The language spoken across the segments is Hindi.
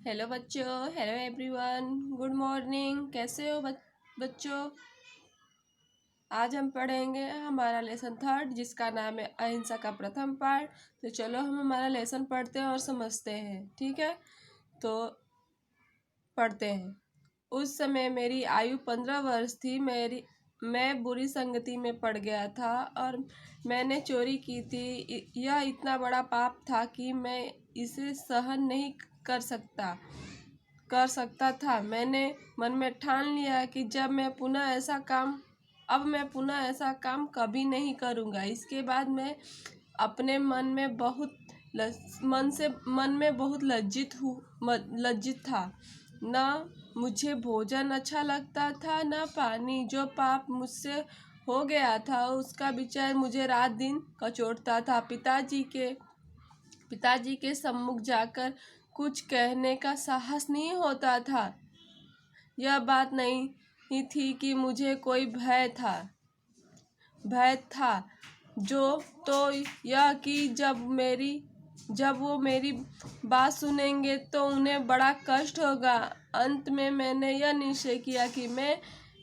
हेलो बच्चों, हेलो एवरीवन, गुड मॉर्निंग। कैसे हो बच्चों? आज हम पढ़ेंगे हमारा लेसन थर्ड, जिसका नाम है अहिंसा का प्रथम पाठ। तो चलो हम हमारा लेसन पढ़ते हैं और समझते हैं। ठीक है, तो पढ़ते हैं। उस समय मेरी आयु 15 वर्ष थी। मैं बुरी संगति में पड़ गया था और मैंने चोरी की थी। यह इतना बड़ा पाप था कि मैं इसे सहन नहीं कर सकता था। मैंने मन में ठान लिया कि अब मैं पुनः ऐसा काम कभी नहीं करूँगा। इसके बाद मैं अपने मन में बहुत लज्जित था। न मुझे भोजन अच्छा लगता था, न पानी। जो पाप मुझसे हो गया था उसका विचार मुझे रात दिन कचोटता था। पिताजी के सम्मुख जाकर कुछ कहने का साहस नहीं होता था। यह बात नहीं थी कि मुझे कोई भय था जो तो यह कि जब वो मेरी बात सुनेंगे तो उन्हें बड़ा कष्ट होगा। अंत में मैंने यह निश्चय किया कि मैं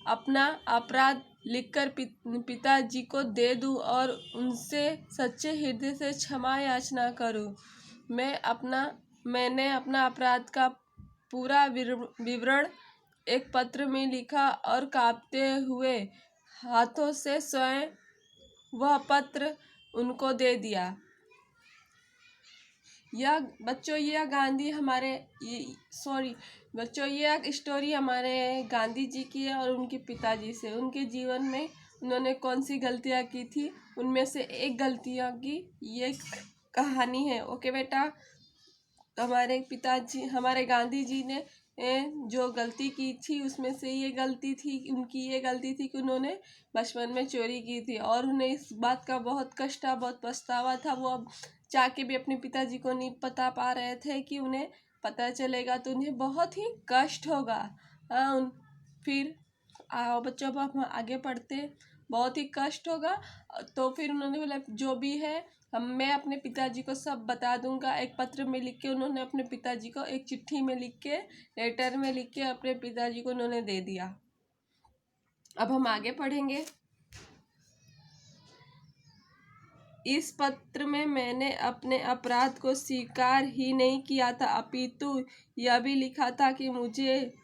अपना अपराध लिखकर पिताजी को दे दूं और उनसे सच्चे हृदय से क्षमा याचना करूं। मैंने अपना अपराध का पूरा विवरण एक पत्र में लिखा और कांपते हुए हाथों से स्वयं वह पत्र उनको दे दिया। यह स्टोरी हमारे गांधी जी की है और उनके पिताजी से। उनके जीवन में उन्होंने कौन सी गलतियां की थी, उनमें से एक गलतियों की ये कहानी है। ओके बेटा, हमारे गांधी जी ने जो गलती की थी उसमें से ये गलती थी कि उन्होंने बचपन में चोरी की थी और उन्हें इस बात का बहुत कष्ट था, बहुत पछतावा था। वो अब चाह के भी अपने पिताजी को नहीं बता पा रहे थे कि उन्हें पता चलेगा तो उन्हें बहुत ही कष्ट होगा। फिर आओ बच्चों, अब हम आगे पढ़ते। बहुत ही कष्ट होगा। तो फिर उन्होंने बोला जो भी है मैं अपने पिताजी को सब बता दूंगा। एक पत्र में लिख के उन्होंने अपने पिताजी को, एक चिट्ठी में लिख के, लेटर में लिख के अपने पिताजी को उन्होंने दे दिया। अब हम आगे पढ़ेंगे। इस पत्र में मैंने अपने अपराध को स्वीकार ही नहीं किया था, अपितु यह भी लिखा था कि मुझे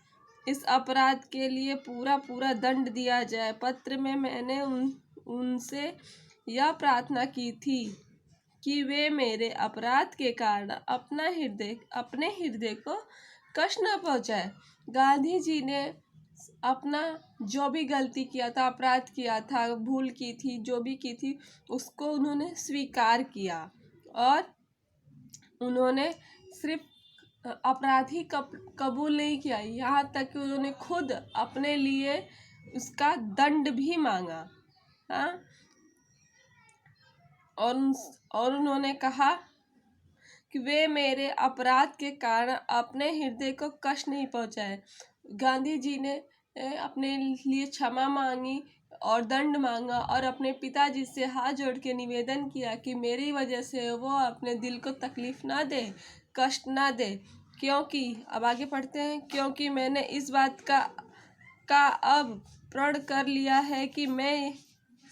इस अपराध के लिए पूरा दंड दिया जाए। पत्र में मैंने उनसे यह प्रार्थना की थी कि वे मेरे अपराध के कारण अपने हृदय को कष्ट न पहुंचाए। गांधी जी ने अपना जो भी गलती किया था, अपराध किया था, भूल की थी, जो भी की थी, उसको उन्होंने स्वीकार किया और उन्होंने सिर्फ अपराध ही कबूल नहीं किया, यहाँ तक कि उन्होंने खुद अपने लिए उसका दंड भी मांगा। हाँ, और उन्होंने कहा कि वे मेरे अपराध के कारण अपने हृदय को कष्ट नहीं पहुंचाए। गांधी जी ने अपने लिए क्षमा मांगी और दंड मांगा और अपने पिताजी से हाथ जोड़ के निवेदन किया कि मेरी वजह से वो अपने दिल को तकलीफ ना दे, कष्ट ना दे। क्योंकि अब आगे पढ़ते हैं। क्योंकि मैंने इस बात का अब प्रण कर लिया है कि मैं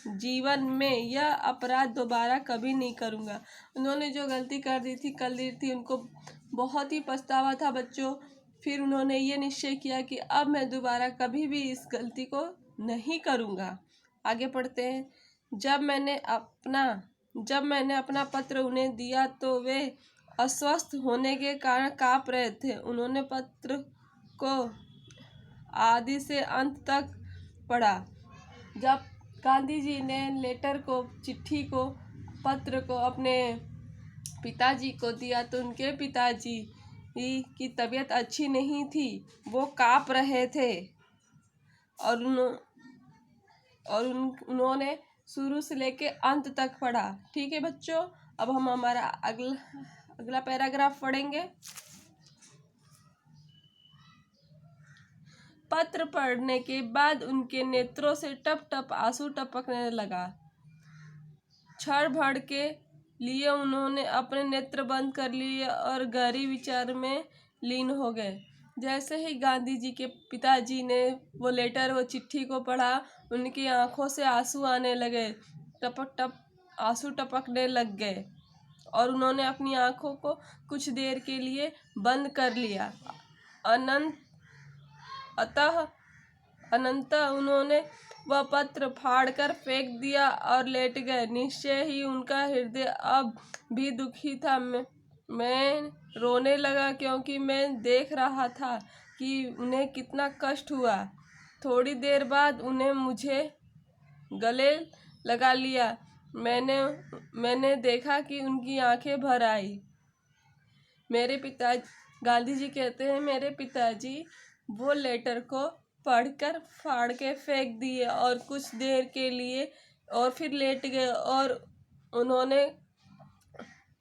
जीवन में यह अपराध दोबारा कभी नहीं करूँगा। उन्होंने जो गलती कर दी थी उनको बहुत ही पछतावा था बच्चों। फिर उन्होंने ये निश्चय किया कि अब मैं दोबारा कभी भी इस गलती को नहीं करूँगा। आगे पढ़ते हैं। जब मैंने अपना पत्र उन्हें दिया तो वे अस्वस्थ होने के कारण काँप रहे थे। उन्होंने पत्र को आदि से अंत तक पढ़ा। जब गांधी जी ने चिट्ठी को, पत्र को अपने पिताजी को दिया तो उनके पिताजी की तबीयत अच्छी नहीं थी, वो काँप रहे थे और उन्होंने शुरू से लेके अंत तक पढ़ा। ठीक है बच्चों, अब हम हमारा अगला पैराग्राफ पढ़ेंगे। पत्र पढ़ने के बाद उनके नेत्रों से टप टप आंसू टपकने लगा। क्षण भर के लिए उन्होंने अपने नेत्र बंद कर लिए और गहरी विचार में लीन हो गए। जैसे ही गांधी जी के पिताजी ने वो लेटर, वो चिट्ठी को पढ़ा, उनकी आंखों से आंसू आने लगे, टपक टप आंसू टपकने लग गए और उन्होंने अपनी आंखों को कुछ देर के लिए बंद कर लिया। अनंतः उन्होंने वह पत्र फाड़कर फेंक दिया और लेट गए। निश्चय ही उनका हृदय अब भी दुखी था। मैं रोने लगा क्योंकि मैं देख रहा था कि उन्हें कितना कष्ट हुआ। थोड़ी देर बाद उन्हें मुझे गले लगा लिया। मैंने देखा कि उनकी आंखें भर आई। गांधी जी कहते हैं, मेरे पिताजी वो लेटर को पढ़कर फाड़ के फेंक दिए और कुछ देर के लिए और फिर लेट गए और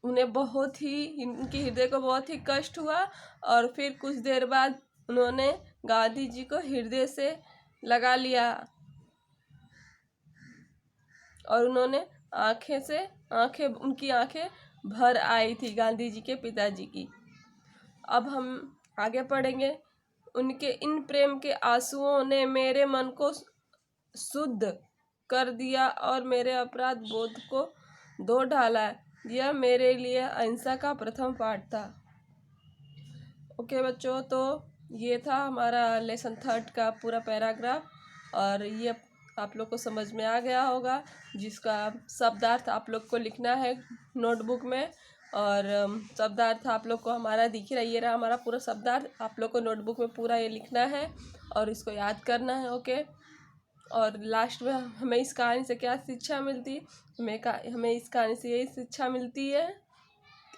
उन्हें बहुत ही, उनके हृदय को बहुत ही कष्ट हुआ और फिर कुछ देर बाद उन्होंने गांधी जी को हृदय से लगा लिया और उन्होंने उनकी आंखें भर आई थी गांधी जी के पिताजी की। अब हम आगे पढ़ेंगे। उनके इन प्रेम के आंसुओं ने मेरे मन को शुद्ध कर दिया और मेरे अपराध बोध को धो डाला। यह मेरे लिए अहिंसा का प्रथम पाठ था। ओके बच्चों, तो ये था हमारा लेसन 3 का पूरा पैराग्राफ और ये आप लोग को समझ में आ गया होगा, जिसका शब्दार्थ आप लोग को लिखना है नोटबुक में। और शब्दार्थ आप लोग को हमारा दिख रहा है, ये रहा हमारा पूरा शब्दार्थ। आप लोग को नोटबुक में पूरा ये लिखना है और इसको याद करना है। ओके, और लास्ट में हमें इस कहानी से क्या शिक्षा मिलती, हमें इस कहानी से यही शिक्षा मिलती है,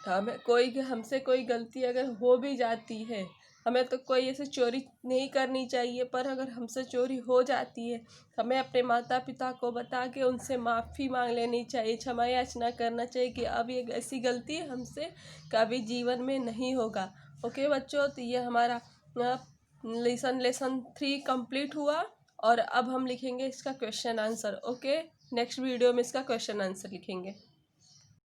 हमसे कोई गलती अगर हो भी जाती है, हमें तो कोई ऐसे चोरी नहीं करनी चाहिए, पर अगर हमसे चोरी हो जाती है हमें अपने माता पिता को बता के उनसे माफ़ी मांग लेनी चाहिए, क्षमा याचना करना चाहिए कि अब ये ऐसी गलती हमसे कभी जीवन में नहीं होगा। ओके बच्चों, तो ये हमारा लेसन 3 कंप्लीट हुआ और अब हम लिखेंगे इसका question answer. Okay, next video में इसका क्वेश्चन आंसर लिखेंगे।